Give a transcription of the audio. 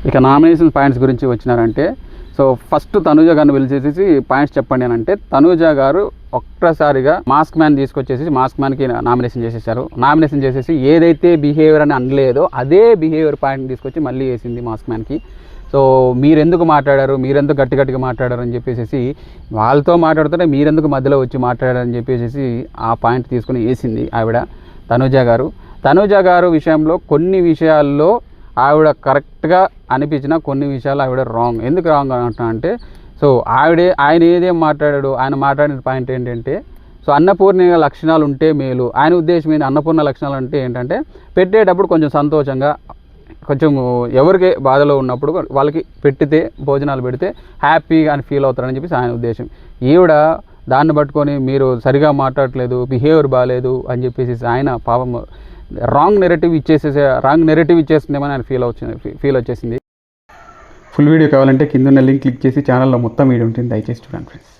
ఇక nomination points గురించి వచ్చినారంటే, so first Tanuja గారిని పిలిచేసి పాయింట్స్ చెప్పండి అని అంటే, తనూజ గారు ఒక్కసారిగా మాస్క్ మ్యాన్ తీసుకొచ్చేసి మాస్క్ మ్యాన్కి నామినేషన్ చేసేసారు. నామినేషన్ చేసేసి ఏదైతే బిహేవియర్ అని అనలేదో అదే బిహేవియర్ పాయింట్ని తీసుకొచ్చి మళ్ళీ వేసింది మాస్క్ మ్యాన్కి. సో మీరెందుకు మాట్లాడారు, మీరెందుకు గట్టిగా మాట్లాడారు అని చెప్పేసి వాళ్ళతో మాట్లాడుతుంటే మీరెందుకు మధ్యలో వచ్చి మాట్లాడారని చెప్పేసి ఆ పాయింట్ తీసుకుని వేసింది ఆవిడ తనూజ గారు విషయంలో కొన్ని విషయాల్లో ఆవిడ కరెక్ట్గా అనిపించిన కొన్ని విషయాలు ఆవిడ రాంగ్. ఎందుకు రాంగ్ అంటున్నా అంటే, సో ఆయన ఏదేం మాట్లాడాడు, ఆయన మాట్లాడిన పాయింట్ ఏంటంటే, సో అన్నపూర్ణ లక్షణాలు ఉంటే మేలు. ఆయన ఉద్దేశం ఏంటి, అన్నపూర్ణ లక్షణాలు అంటే ఏంటంటే పెట్టేటప్పుడు కొంచెం సంతోషంగా, కొంచెం ఎవరికి బాధలో ఉన్నప్పుడు వాళ్ళకి భోజనాలు పెడితే హ్యాపీగా అని ఫీల్ అవుతారని చెప్పేసి ఆయన ఉద్దేశం. ఈవిడ దాన్ని పట్టుకొని మీరు సరిగా మాట్లాడట్లేదు, బిహేవియర్ బాగాలేదు అని చెప్పేసి ఆయన పాపం రాంగ్ నెరేటివ్ ఇచ్చేస్తుందేమని ఆయన ఫీల్ వచ్చేసింది. ఫుల్ వీడియో కావాలంటే కింద ఉన్న లింక్ క్లిక్ చేసి ఛానల్లో మొత్తం వీడియో ఉంటుంది, దయచేసి చూడండి ఫ్రెండ్స్.